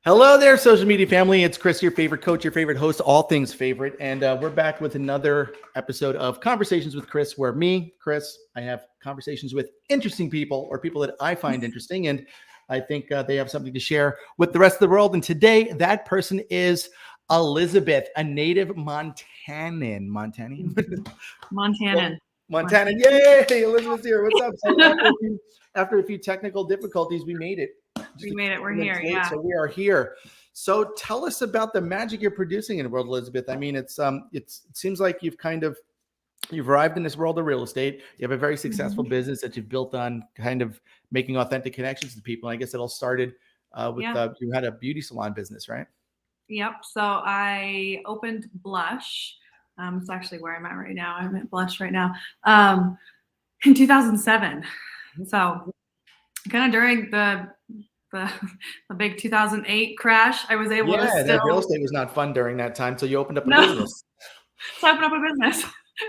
Hello there, social media family. It's Chris, your favorite coach, your favorite host, all things favorite. And we're back with another episode of Conversations with Chris, where me, Chris, I have conversations with interesting people or people that I find interesting. And I think they have something to share with the rest of the world. And today, that person is Elizabeth, a native Montanan. Montanan. Montanan. Yay! Elizabeth's here. What's up? So after a few technical difficulties, we made it. We made it. We're here. Yeah. So we are here. So tell us about the magic you're producing in the world, Elizabeth. I mean, it seems like you've arrived in this world of real estate. You have a very successful business that you've built on kind of making authentic connections to people. And I guess it all started with you had a beauty salon business, right? Yep. So I opened Blush. It's actually where I'm at right now. I'm at Blush right now. In 2007. So kind of during the big 2008 crash, I was able to that real estate was not fun during that time. So you opened up a business. So I opened up a business,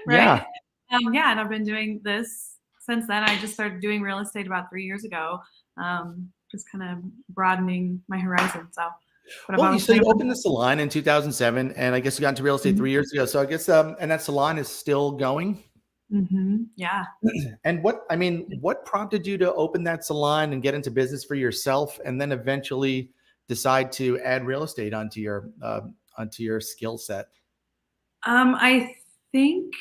right? Yeah. And I've been doing this since then. I just started doing real estate about 3 years ago. Just kind of broadening my horizon. So. So you opened the salon in 2007, and I guess you got into real estate 3 years ago. So I guess, and that salon is still going. Yeah. And what prompted you to open that salon and get into business for yourself, and then eventually decide to add real estate onto your skill set? I think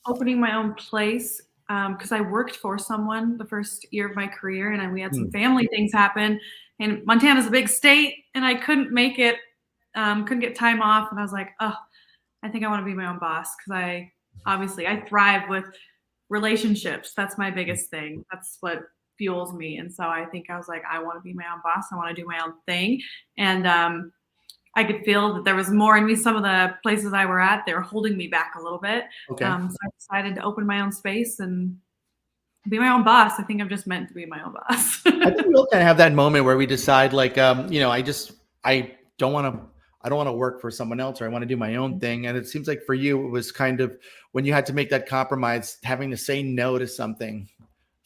opening my own place, because I worked for someone the first year of my career, and we had some family things happen. And Montana's a big state, and I couldn't make it, couldn't get time off. And I was like, I think I want to be my own boss, because I thrive with relationships. That's my biggest thing. That's what fuels me. And so I think I was like, I want to be my own boss. I want to do my own thing. And I could feel that there was more in me. Some of the places I were at, they were holding me back a little bit. Okay. So I decided to open my own space and be my own boss. I think I'm just meant to be my own boss. I think we all kind of have that moment where we decide, like, I don't want to work for someone else, or I want to do my own thing. And it seems like for you, it was kind of when you had to make that compromise, having to say no to something,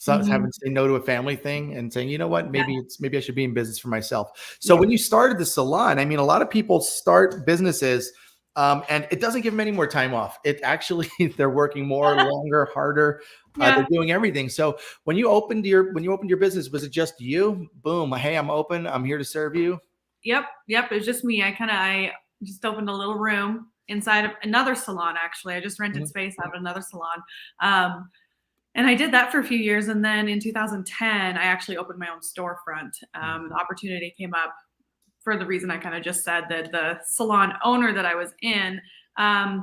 having to say no to a family thing, and saying, you know what, maybe I should be in business for myself. So when you started the salon, I mean, a lot of people start businesses and it doesn't give them any more time off. It actually, they're working more, longer, harder. They're doing everything. So when you opened your business, was it just you? Boom. Hey, I'm open. I'm here to serve you. Yep. It was just me. I just opened a little room inside of another salon. Actually, I just rented space out of another salon. And I did that for a few years. And then in 2010, I actually opened my own storefront. The opportunity came up for the reason I kind of just said, that the salon owner that I was in, I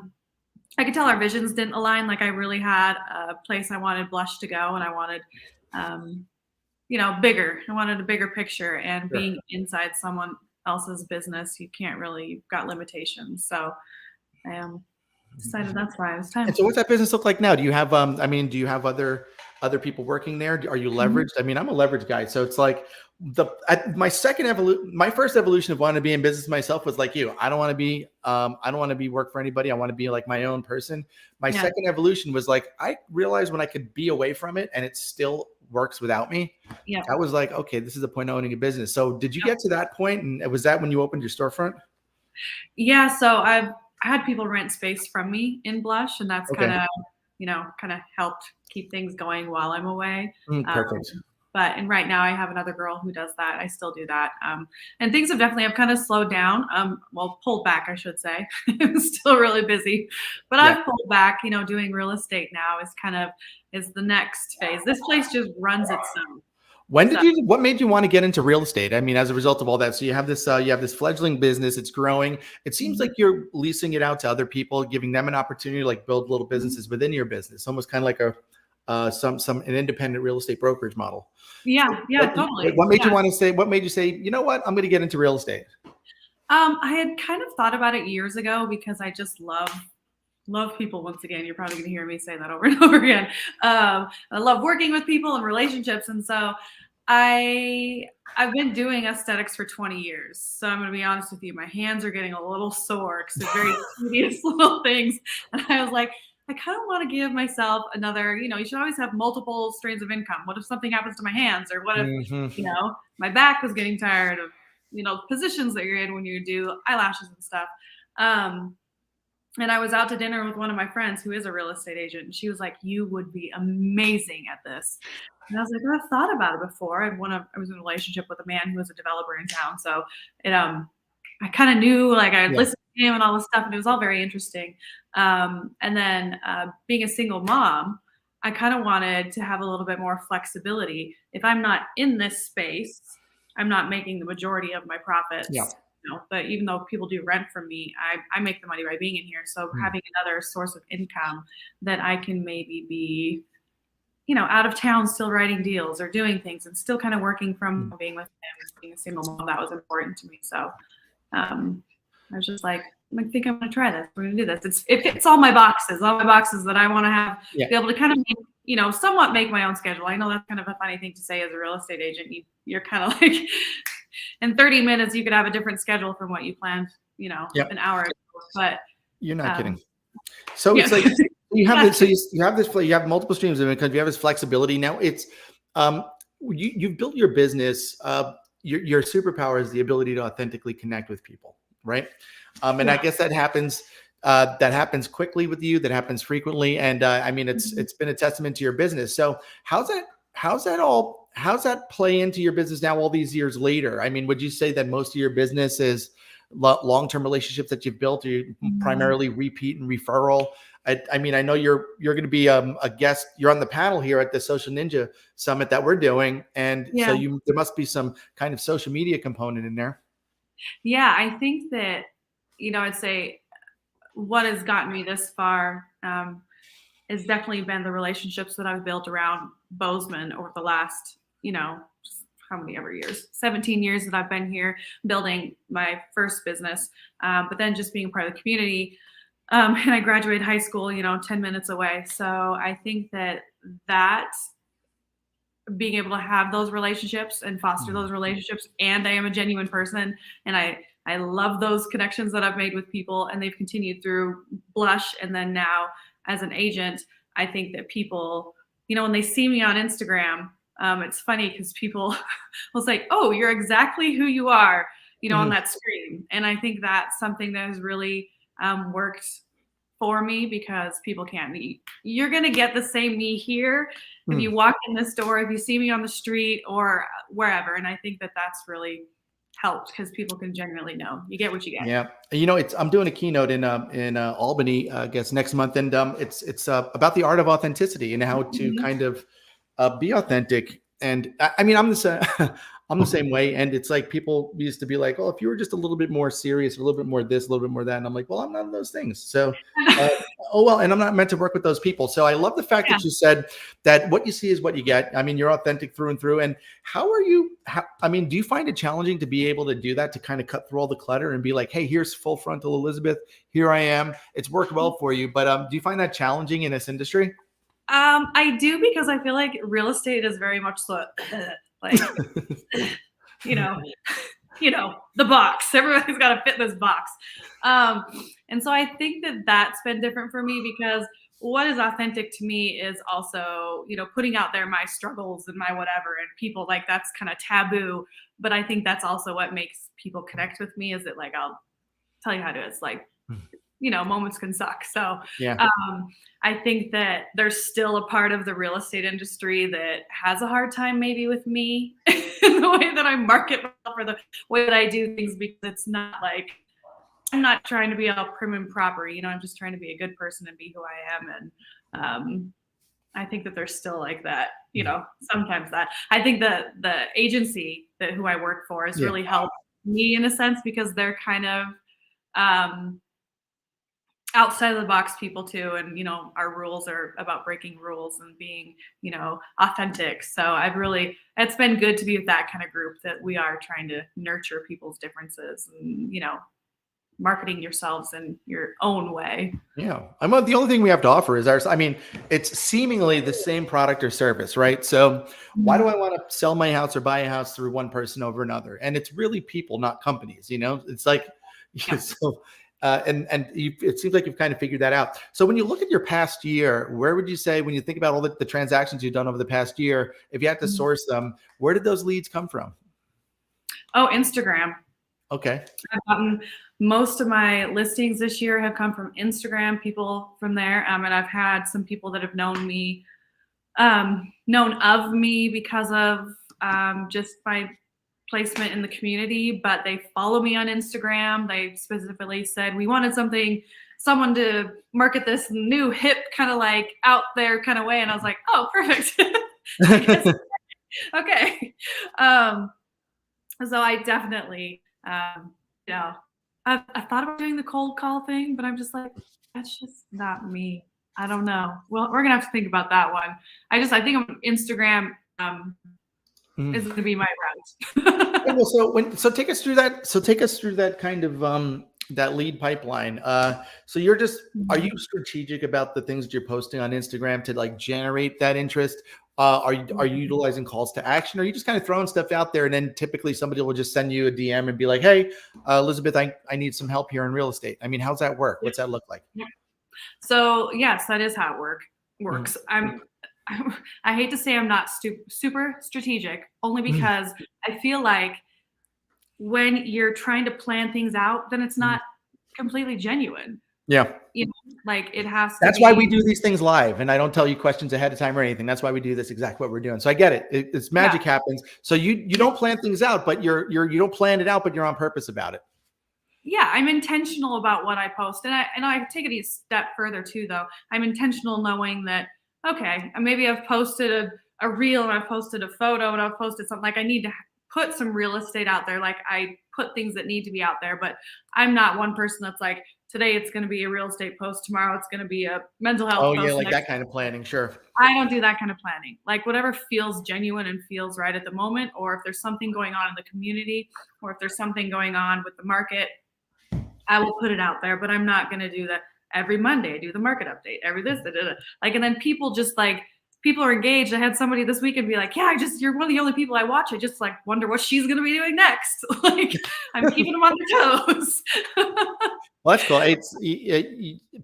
could tell our visions didn't align. Like, I really had a place I wanted Blush to go, and I wanted, bigger. I wanted a bigger picture, and being inside someone else's business, you've got limitations. So I decided that's why it was time. And so what's that business look like now? Do you have, do you have other people working there? Are you leveraged? I mean, I'm a leverage guy. So it's like my first evolution of wanting to be in business myself was like you. I don't want to be work for anybody. I want to be like my own person. My second evolution was like, I realized when I could be away from it and it still works without me. Yeah. I was like, okay, this is the point of owning a business. So did you get to that point? And was that when you opened your storefront? Yeah. So I had people rent space from me in Blush, and that's kind of helped keep things going while I'm away. Perfect. And right now I have another girl who does that. I still do that. And things have kind of slowed down. Pulled back, I should say. I'm still really busy, but I've pulled back, doing real estate now is the next phase. This place just runs itself. What made you want to get into real estate? I mean, as a result of all that, so you have this fledgling business, it's growing. It seems like you're leasing it out to other people, giving them an opportunity to like build little businesses within your business, almost kind of like an independent real estate brokerage model. Totally. What made you say, you know what, I'm going to get into real estate? I had kind of thought about it years ago, because I just love people. Once again, you're probably going to hear me say that over and over again. I love working with people and relationships. And so I've been doing aesthetics for 20 years. So I'm going to be honest with you, my hands are getting a little sore because they're very tedious little things. And I was like, I kind of want to give myself another, you should always have multiple streams of income. What if something happens to my hands? Or what if, my back was getting tired of, positions that you're in when you do eyelashes and stuff. And I was out to dinner with one of my friends who is a real estate agent. And she was like, you would be amazing at this. And I was like, well, I've thought about it before. I was in a relationship with a man who was a developer in town. So I kind of knew, like, I Yeah. listened to him and all this stuff, and it was all very interesting. And then being a single mom, I kind of wanted to have a little bit more flexibility. If I'm not in this space, I'm not making the majority of my profits. Yeah. But even though people do rent from me, I make the money by being in here. So having another source of income that I can maybe be, out of town, still writing deals or doing things and still kind of working from being with him, being a single mom, that was important to me. So I was just like, I think I'm going to try this. We're going to do this. It fits all my boxes that I want to have, be able to kind of make, somewhat make my own schedule. I know that's kind of a funny thing to say as a real estate agent. You're kind of like, in 30 minutes, you could have a different schedule from what you planned, an hour ago. But you're not kidding. So it's like you have this. So you have multiple streams of income. You have this flexibility. Now it's you've built your business. Your superpower is the ability to authentically connect with people, right? And I guess that happens. That happens quickly with you. That happens frequently. And I mean, it's been a testament to your business. So how's that play into your business now, all these years later? I mean, would you say that most of your business is long-term relationships that you've built, or you primarily repeat and referral? I mean, I know you're going to be a guest. You're on the panel here at the Social Ninja Summit that we're doing, and so there must be some kind of social media component in there. Yeah, I think that I'd say what has gotten me this far has definitely been the relationships that I've built around Bozeman over the last, how many ever years, 17 years that I've been here building my first business, but then just being part of the community. And I graduated high school, 10 minutes away. So I think that being able to have those relationships and foster those relationships, and I am a genuine person, and I love those connections that I've made with people, and they've continued through Blush. And then now as an agent, I think that people, when they see me on Instagram, it's funny because people will say, oh, you're exactly who you are, on that screen. And I think that's something that has really worked for me, because people can't meet. You're going to get the same me here if you walk in this door, if you see me on the street or wherever. And I think that that's really helped, because people can genuinely know you get what you get. Yeah. I'm doing a keynote in Albany, I guess next month. And it's about the art of authenticity and how to kind of be authentic. And I mean, I'm the same way. And it's like, people used to be like, oh, if you were just a little bit more serious, a little bit more this, a little bit more that. And I'm like, well, I'm none of those things. So, and I'm not meant to work with those people. So I love the fact that you said that what you see is what you get. I mean, you're authentic through and through. And do you find it challenging to be able to do that, to kind of cut through all the clutter and be like, hey, here's full frontal Elizabeth. Here I am. It's worked well for you. But do you find that challenging in this industry? I do, because I feel like real estate is very much like, the box. Everybody's got to fit this box. And so I think that that's been different for me, because what is authentic to me is also, putting out there my struggles and my whatever, and people like, that's kind of taboo. But I think that's also what makes people connect with me, is that, like, I'll tell you how to do it. It's like, moments can suck. So I think that there's still a part of the real estate industry that has a hard time maybe with me in the way that I market myself, or the way that I do things, because it's not like, I'm not trying to be all prim and proper, I'm just trying to be a good person and be who I am. And I think that there's still like that, sometimes that. I think that the agency who I work for has really helped me in a sense, because they're kind of outside of the box people too. And, our rules are about breaking rules and being, authentic. So it's been good to be with that kind of group, that we are trying to nurture people's differences and, marketing yourselves in your own way. Yeah. The only thing we have to offer is ours. I mean, it's seemingly the same product or service, right? So why do I want to sell my house or buy a house through one person over another? And it's really people, not companies, it's like, so it seems like you've kind of figured that out. So when you look at your past year, where would you say, when you think about all the transactions you've done over the past year, if you had to source them, where did those leads come from? Oh, Instagram. Okay. I've gotten most of my listings this year have come from Instagram, people from there. And I've had some people that have known me, known of me because of just my placement in the community, but they follow me on Instagram. They specifically said, we wanted someone to market this new hip kind of like out there kind of way. And I was like, oh, perfect. I guess, okay. So I definitely, you know, I thought about doing the cold call thing, but I'm just like, that's just not me. I don't know. Well, we're gonna have to think about that one. I think Instagram is going to be my route. Yeah, well, so take us through that. So take us through that kind of that lead pipeline. So are you strategic about the things that you're posting on Instagram to like generate that interest? Are you utilizing calls to action? Or are you just kind of throwing stuff out there, and then typically somebody will just send you a DM and be like, "Hey, Elizabeth, I need some help here in real estate." I mean, how's that work? What's that look like? So yes, that is how it works. Mm-hmm. I hate to say I'm not super strategic, only because I feel like when you're trying to plan things out, then it's not completely genuine. Yeah. You know, like it has to That's be. why we do these things live, and I don't tell you questions ahead of time or anything. That's why we do this exactly what we're doing. So I get it. It's magic happens. So you don't plan things out, but you don't plan it out, but you're on purpose about it. Yeah, I'm intentional about what I post, and I take it a step further too. Though I'm intentional, knowing that okay, maybe I've posted a reel and I've posted a photo and I've posted something, like I need to put some real estate out there. Like I put things that need to be out there, but I'm not one person that's like, today it's going to be a real estate post, tomorrow it's going to be a mental health post. Oh yeah, like that kind of planning. Sure. I don't do that kind of planning. Like whatever feels genuine and feels right at the moment, or if there's something going on in the community, or if there's something going on with the market, I will put it out there. But I'm not going to do that every Monday. I do the market update every this, like, and then people are engaged. I had somebody this weekend be like, yeah, you're one of the only people I watch. I just like wonder what she's going to be doing next. Like I'm keeping them on their toes. Well, that's cool.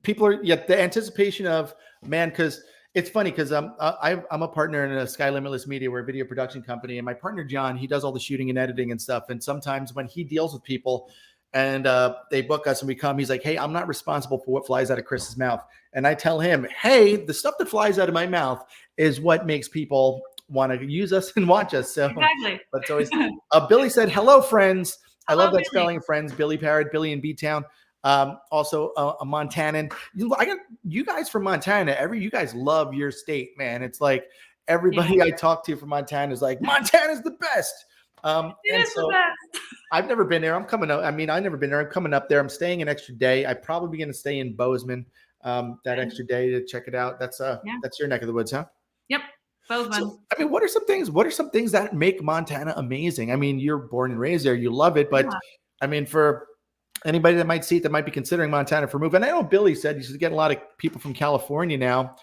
People are the anticipation of, man, because it's funny because I'm a partner in a Sky Limitless Media. We're a video production company, and my partner John, he does all the shooting and editing and stuff. And sometimes when he deals with people and they book us and we come, he's like, hey, I'm not responsible for what flies out of Chris's mouth. And I tell him, hey, the stuff that flies out of my mouth is what makes people want to use us and watch us. So exactly. But it's always Billy said, hello, friends. I love that Billy. spelling, friends. Billy Parrott, Billy in B-Town. Also a Montanan. I got you guys from Montana. You guys love your state, man. It's like everybody I talk to from Montana is like, Montana's the best. It is the best. I've never been there. I'm coming up. I mean, I've never been there. I'm coming up there. I'm staying an extra day. I'm probably going to stay in Bozeman that extra day to check it out. That's your neck of the woods, huh? Yep. Bozeman. So, I mean, what are some things that make Montana amazing? I mean, you're born and raised there. You love it. But I mean, for anybody that might see it, that might be considering Montana for move. And I know Billy said he's getting a lot of people from California now,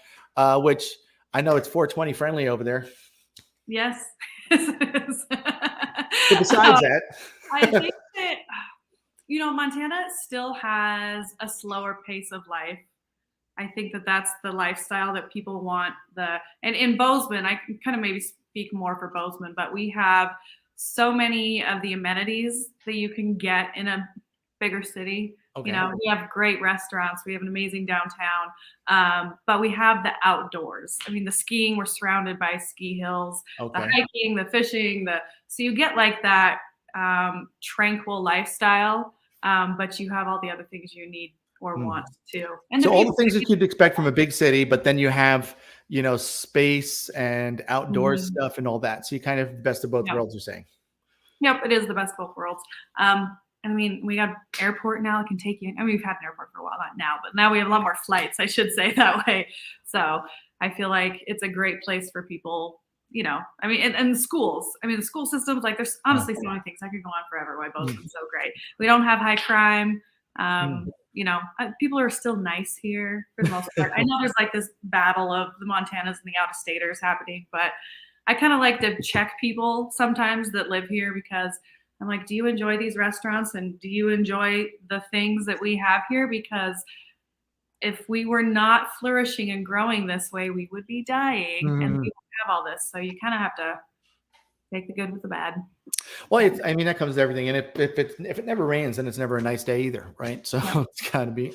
which I know it's 420 friendly over there. Yes, it is. But besides that, I think that, Montana still has a slower pace of life. I think that that's the lifestyle that people want. And in Bozeman, I can kind of maybe speak more for Bozeman, but we have so many of the amenities that you can get in a bigger city. Okay. We have great restaurants. We have an amazing downtown, but we have the outdoors. I mean, the skiing, we're surrounded by ski hills, the hiking, the fishing, so you get like that tranquil lifestyle, but you have all the other things you need or want too. And so all the things that you'd expect from a big city, but then you have, space and outdoor stuff and all that. So you kind of best of both worlds, you're saying. Yep, it is the best of both worlds. I mean, we got airport now that can take you. I mean, we've had an airport for a while, not now, but now we have a lot more flights, I should say that way. So I feel like it's a great place for people, I mean, and the schools. I mean, the school systems, like there's honestly so many things. I could go on forever why Bozeman's so great. We don't have high crime. People are still nice here for the most part. I know there's like this battle of the Montanas and the out-of-staters happening, but I kind of like to check people sometimes that live here, because I'm like, do you enjoy these restaurants and do you enjoy the things that we have here? Because if we were not flourishing and growing this way, we would be dying and we would have all this. So you kind of have to Take the good with the bad. Well, I mean, that comes to everything. And if it never rains, then it's never a nice day either, right? So Yep. it's got to be,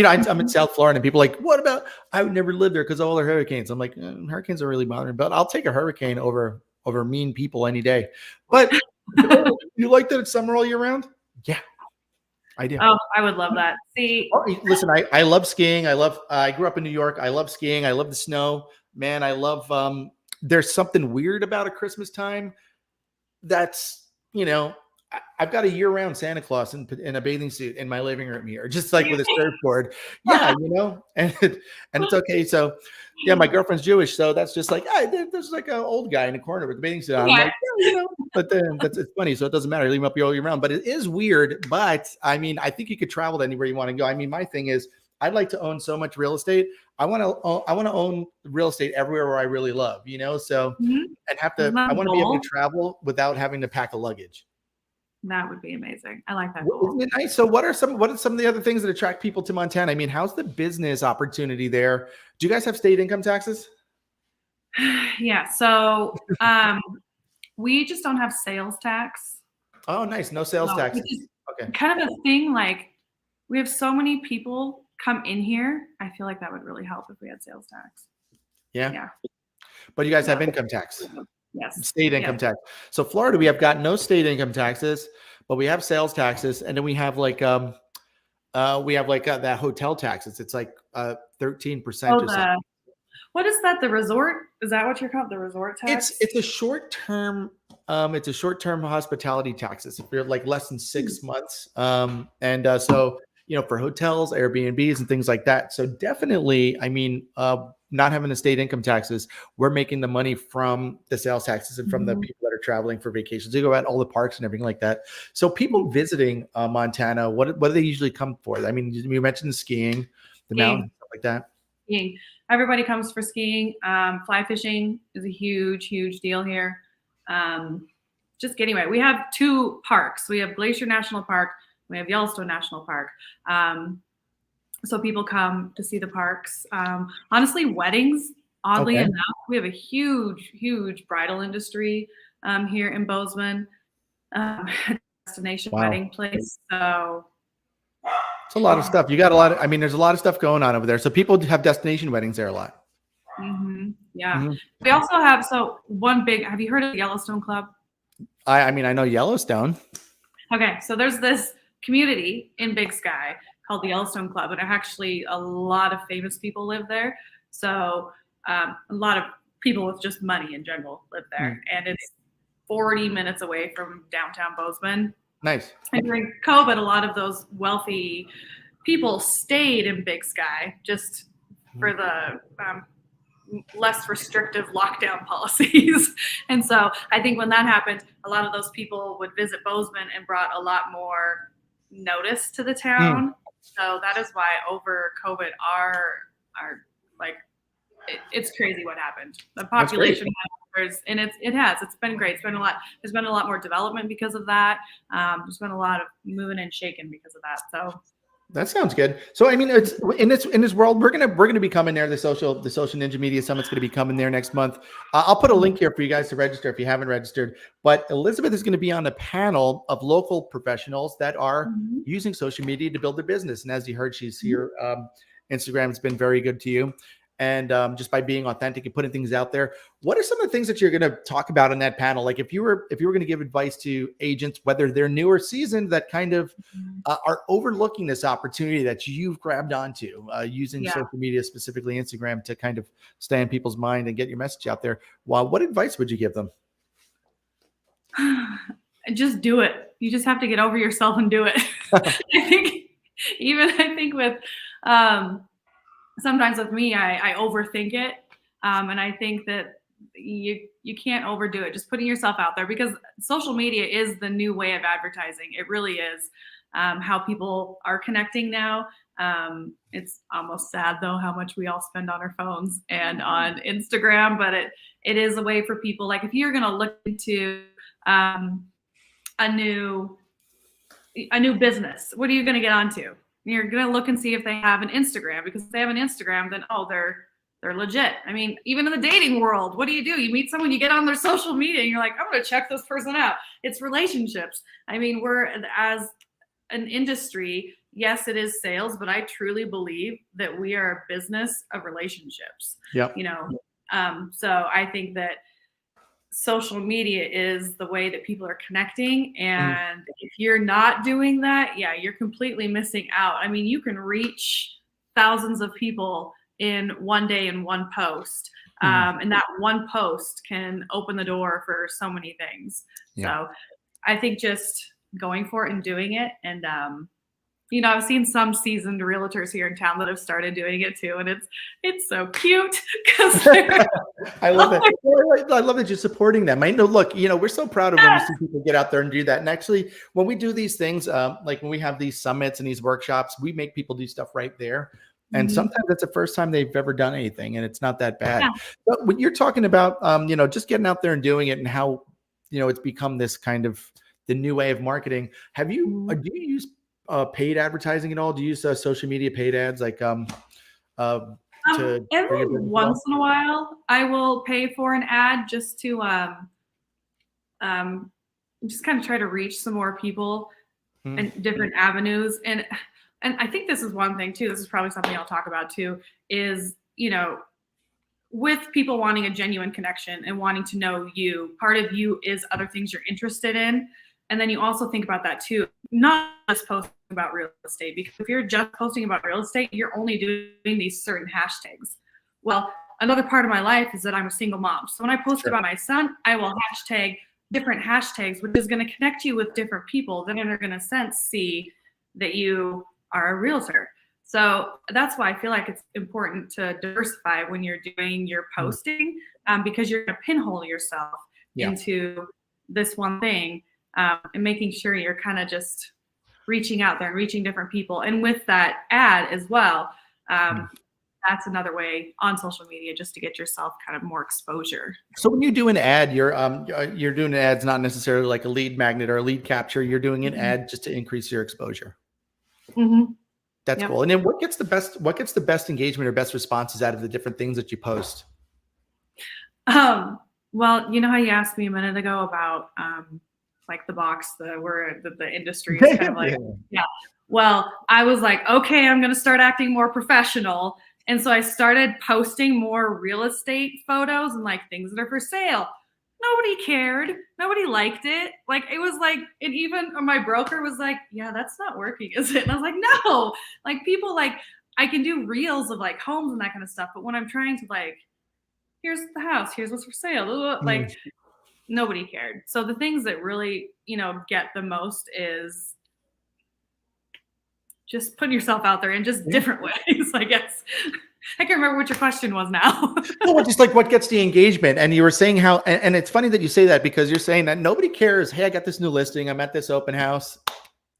I'm in South Florida and people are like, what about, I would never live there because of all the hurricanes. I'm like, hurricanes are really bothering, but I'll take a hurricane over mean people any day. But oh, you like that it's summer all year round? Yeah, I do. Oh, I would love that. See, Listen, I love skiing. I grew up in New York. I love skiing. I love the snow, man. I love, there's something weird about a Christmas time. That's, I've got a year-round Santa Claus in a bathing suit in my living room here, just like with a surfboard. Yeah, and it's okay. So, yeah, my girlfriend's Jewish, so that's just like, there's like an old guy in the corner with the bathing suit on. I'm like, but then it's funny, so it doesn't matter. I leave him up here all year round. But it is weird. But I mean, I think you could travel to anywhere you want to go. I mean, my thing is, I'd like to own so much real estate. I want to own real estate everywhere where I really love, so and I want to be able to travel without having to pack a luggage. That would be amazing. I like that goal. Isn't it nice? So what are some of the other things that attract people to Montana? I mean, how's the business opportunity there? Do you guys have state income taxes? Yeah. So we just don't have sales tax. Oh, nice. No sales taxes. Okay. Kind of a thing, like we have so many people come in here. I feel like that would really help if we had sales tax. Yeah. Yeah. But you guys have income tax. Yes. State income tax. So Florida, we have got no state income taxes, but we have sales taxes, and then we have like that hotel taxes. It's like 13% or something. What is that? The resort? Is that what you're called? The resort tax? It's a short term. It's a short term hospitality taxes. If you're like less than 6 months, so for hotels, Airbnbs, and things like that. So definitely, I mean, not having the state income taxes, we're making the money from the sales taxes and from the people that are traveling for vacations. They go out all the parks and everything like that. So people visiting Montana, what do they usually come for? I mean, you mentioned skiing, the mountains, stuff like that. Skiing. Everybody comes for skiing. Fly fishing is a huge, huge deal here. Just anyway, we have 2 parks. We have Glacier National Park. We have Yellowstone National Park. So people come to see the parks. Honestly, weddings, oddly enough, we have a huge, huge bridal industry here in Bozeman. Destination wedding place. So it's a lot of stuff. You got a lot of, I mean, there's a lot of stuff going on over there. So people have destination weddings there a lot. Yeah. We also have, have you heard of the Yellowstone Club? I mean, I know Yellowstone. Okay. So there's this community in Big Sky called the Yellowstone Club, and actually a lot of famous people live there. So a lot of people with just money in general live there, and it's 40 minutes away from downtown Bozeman. Nice. And during COVID, a lot of those wealthy people stayed in Big Sky just for the less restrictive lockdown policies. And so I think when that happened, a lot of those people would visit Bozeman and brought a lot more notice to the town. So that is why over COVID, it's crazy what happened. The population numbers, and it's been great. It's been a lot. There's been a lot more development because of that. There's been a lot of moving and shaking because of that. So that sounds good. So I mean, it's in this world, we're gonna be coming there. The social Ninja Media Summit's gonna be coming there next month. I'll put a link here for you guys to register if you haven't registered. But Elizabeth is going to be on a panel of local professionals that are using social media to build their business. And as you heard, she's here. Instagram has been very good to you. And just by being authentic and putting things out there. What are some of the things that you're going to talk about in that panel? Like if you were going to give advice to agents, whether they're new or seasoned, that kind of are overlooking this opportunity that you've grabbed onto using social media, specifically Instagram, to kind of stay in people's mind and get your message out there. Well, what advice would you give them? Just do it. You just have to get over yourself and do it. I think with sometimes with me, I overthink it. And I think that you can't overdo it. Just putting yourself out there, because social media is the new way of advertising. It really is how people are connecting now. It's almost sad though, how much we all spend on our phones and on Instagram, but it is a way for people. Like if you're going to look into a new business, what are you going to get onto? You're going to look and see if they have an Instagram, because if they have an Instagram, then they're they're legit. I mean, even in the dating world, what do? You meet someone, you get on their social media, and you're like, I'm going to check this person out. It's relationships. I mean, we're, as an industry, yes, it is sales, but I truly believe that we are a business of relationships. Yep. You know, so I think that social media is the way that people are connecting. And if you're not doing that, yeah, you're completely missing out. I mean, you can reach thousands of people in one day in one post. And that one post can open the door for so many things. Yeah. So I think just going for it and doing it. And, you know, I've seen some seasoned realtors here in town that have started doing it too. And it's so cute because I love it. I love that you're supporting them. I know, look, you know, we're so proud of when we see people get out there and do that. And actually, when we do these things, like when we have these summits and these workshops, we make people do stuff right there. And sometimes it's the first time they've ever done anything, and it's not that bad. Yeah. But when you're talking about, you know, just getting out there and doing it, and how, you know, it's become this kind of the new way of marketing. Have you, do you use paid advertising at all? Do you use social media paid ads, like every once in a while I will pay for an ad just to just kind of try to reach some more people and different avenues. And I think this is one thing too, this is probably something I'll talk about too, is, you know, with people wanting a genuine connection and wanting to know you, part of you is other things you're interested in. And then you also think about that too, not just posting about real estate, because if you're just posting about real estate, you're only doing these certain hashtags. Well, another part of my life is that I'm a single mom. So when I post about my son, I will hashtag different hashtags, which is going to connect you with different people that are going to see that you are a realtor. So that's why I feel like it's important to diversify when you're doing your posting, because you're going to pinhole yourself into this one thing. And making sure you're kind of just reaching out there and reaching different people. And with that ad as well, that's another way on social media just to get yourself kind of more exposure. So when you do an ad, you're doing ads, not necessarily like a lead magnet or a lead capture. You're doing an ad just to increase your exposure. That's cool. And then what gets the best engagement or best responses out of the different things that you post? Well, you know how you asked me a minute ago about like the box, where the industry is kind of like, well, I was like, okay, I'm going to start acting more professional. And so I started posting more real estate photos and like things that are for sale. Nobody cared. Nobody liked it. Like, it was like, and even my broker was like, yeah, that's not working, is it? And I was like, no, like people, like, I can do reels of like homes and that kind of stuff. But when I'm trying to like, here's the house, here's what's for sale, like, nobody cared. So the things that really, you know, get the most is just putting yourself out there in just different ways, I guess. I can't remember what your question was now. No, just like what gets the engagement. And you were saying how, and it's funny that you say that, because you're saying that nobody cares. Hey, I got this new listing. I'm at this open house.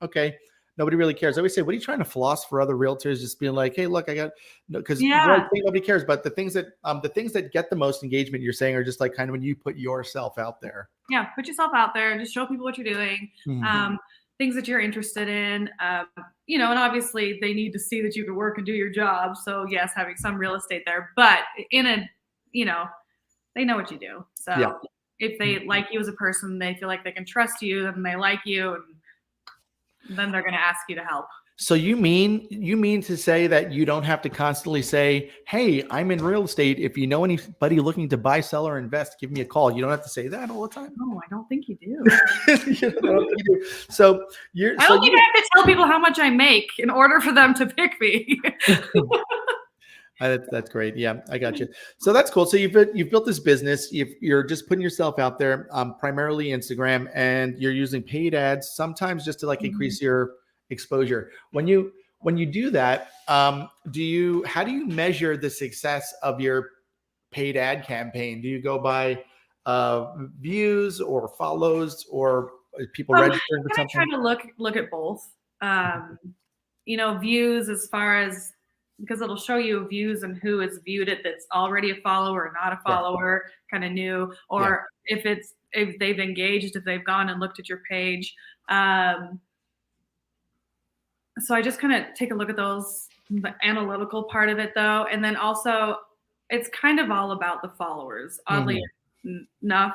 Okay. Nobody really cares. I always say, what are you trying to floss for other realtors? Just being like, hey, look, I got, because nobody cares. But the things that get the most engagement, you're saying, are just like kind of when you put yourself out there. Yeah. Put yourself out there. Just show people what you're doing. Things that you're interested in, you know, and obviously they need to see that you can work and do your job. So yes, having some real estate there, but in a, you know, they know what you do. So if they like you as a person, they feel like they can trust you, then they like you, and then they're going to ask you to help. So you mean to say that you don't have to constantly say, hey, I'm in real estate. If you know anybody looking to buy, sell, or invest, give me a call. You don't have to say that all the time. No, I don't think you do. You do. So I don't think I have to tell people how much I make in order for them to pick me. That's great. Yeah, I got you. So that's cool. So you've built this business. You're just putting yourself out there, primarily Instagram, and you're using paid ads sometimes just to like increase your exposure. When you do that, how do you measure the success of your paid ad campaign? Do you go by views or follows, or people registering for something? I try to look at both. You know, views as far as, because it'll show you views and who has viewed it that's already a follower or not a follower, kind of new, or if they've engaged, if they've gone and looked at your page. So I just kind of take a look at those, the analytical part of it though. And then also it's kind of all about the followers, oddly Mhm. enough.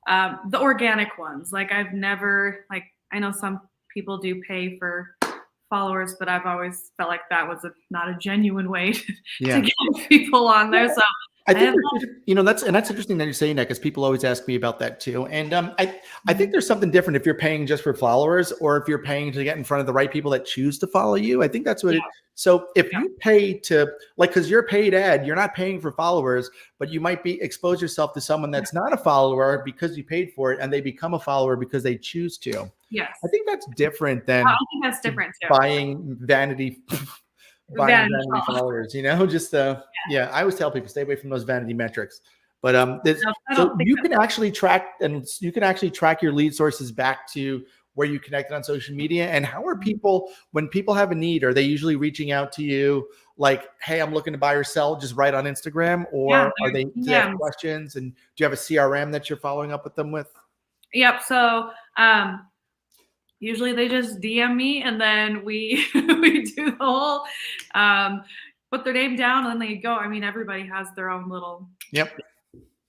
The organic ones, like I've never, like, I know some people do pay for followers, but I've always felt like that was not a genuine way to Yeah. get people on there. So I I think have there's, that's interesting that you're saying that because people always ask me about that too. And I think not. there's something different if you're paying just for followers or if you're paying to get in front of the right people that choose to follow you. I think that's what Yeah, it. So if yeah, you pay to like, because you're a paid ad, you're not paying for followers, but you might be expose yourself to someone yeah. that's not a follower because you paid for it, and they become a follower because they choose to. I Yes. think that's different I than think that's different too. buying vanity buying Vanity vanity shop. followers, just yeah, I always tell people stay away from those vanity metrics. But this No, I so don't think you that's can actually track your lead sources back to where you connected on social media. And how are people when people have a need, are they usually reaching out to you like, hey, I'm looking to buy or sell, just right on Instagram, yeah, or do they have yeah. questions, and do you have a CRM that you're following up with them with? Yep. So usually they just DM me and then we we do the whole put their name down and then they go. I mean, everybody has their own little, Yep.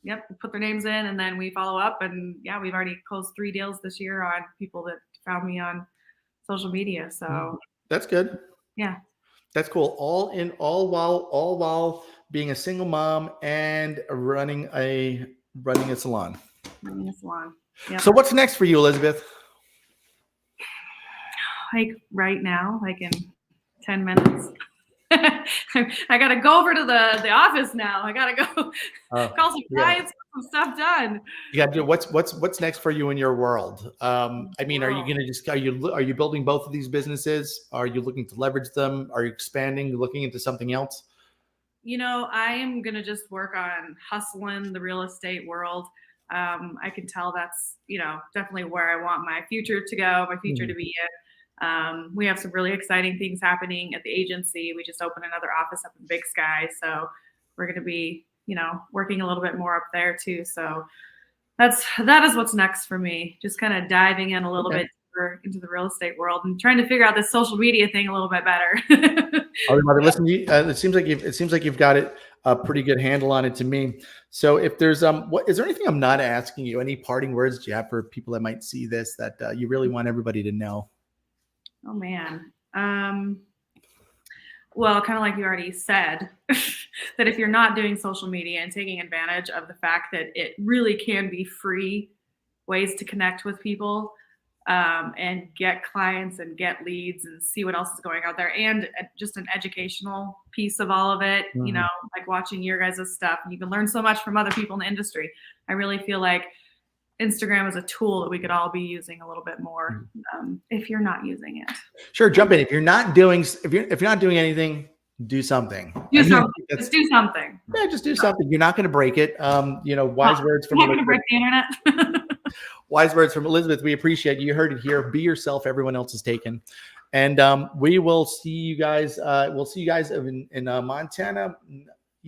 yep, put their names in and then we follow up. And yeah, we've already closed 3 deals this year on people that found me on social media. Mm. So That's good. yeah, That's cool. All while being a single mom and running a salon. running a salon. Yep. So what's next for you, Elizabeth? Like right now, like in 10 minutes. I gotta go over to the office now. I gotta go call some Yeah, clients, get some stuff done. you got to do what's next for you in your world. I mean, are you Wow. gonna just are you building both of these businesses? Are you looking to leverage them? Are you expanding, looking into something else? I am gonna just work on hustling the real estate world. I can tell that's, definitely where I want my future to go, my future to Mhm. be in. We have some really exciting things happening at the agency. We just opened another office up in Big Sky, so we're gonna be, working a little bit more up there too. So that is what's next for me. Just kind of diving in a little Okay. bit deeper into the real estate world and trying to figure out this social media thing a little bit better. All right, mother. Listen, it seems like you've got it a pretty good handle on it to me. So, if there's what is there anything I'm not asking you? Any parting words do you have for people that might see this that you really want everybody to know? Oh man. Well, kind of like you already said, that if you're not doing social media and taking advantage of the fact that it really can be free ways to connect with people, and get clients and get leads and see what else is going out there, and just an educational piece of all of it, Mhm. like watching your guys' stuff. You can learn so much from other people in the industry. I really feel like Instagram is a tool that we could all be using a little bit more, if you're not using it. Sure, jump in. If you're not doing anything, do something. I Do mean, something. Just do something. yeah, just do something. You're not going to break it. Well, Wise words from you're not going to Elizabeth. break the internet. Wise words from Elizabeth. We appreciate you. You heard it here. Be yourself. Everyone else is taken. And we will see you guys. We'll see you guys in Montana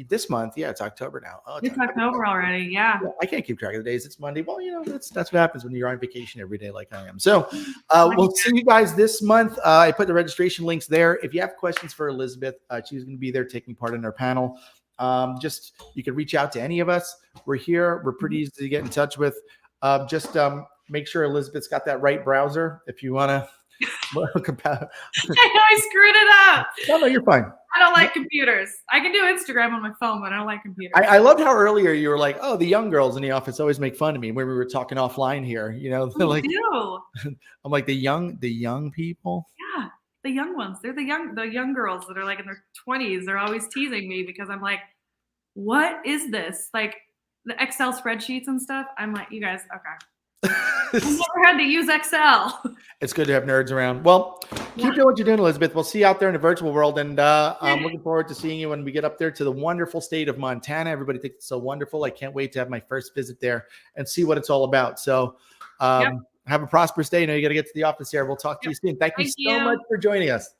this month. Yeah, it's October now. Oh, it's It's October. October already. Yeah. Yeah, I can't keep track of the days. It's Monday. Well, that's what happens when you're on vacation every day, like I am. So we'll see you guys this month. I put the registration links there. If you have questions for Elizabeth, she's going to be there taking part in our panel. Just you can reach out to any of us. We're here. We're pretty easy to get in touch with. Just make sure Elizabeth's got that right browser if you want to. I know I screwed it up. No, you're fine. I don't like computers. I can do Instagram on my phone, but I don't like computers. I loved how earlier you were like, "Oh, the young girls in the office always make fun of me." When we were talking offline here, they're like, do. I'm like the young people. Yeah, the young ones. They're the young girls that are like in their 20s. They're always teasing me because I'm like, what is this? Like the Excel spreadsheets and stuff. I'm like, you guys, okay. I've never had to use Excel. It's good to have nerds around. Well, keep doing what you're doing, Elizabeth. We'll see you out there in the virtual world, and I'm looking forward to seeing you when we get up there to the wonderful state of Montana. Everybody thinks it's so wonderful. I can't wait to have my first visit there and see what it's all about. So have a prosperous day. You got to get to the office here. We'll talk to you soon. Thank you so much for joining us.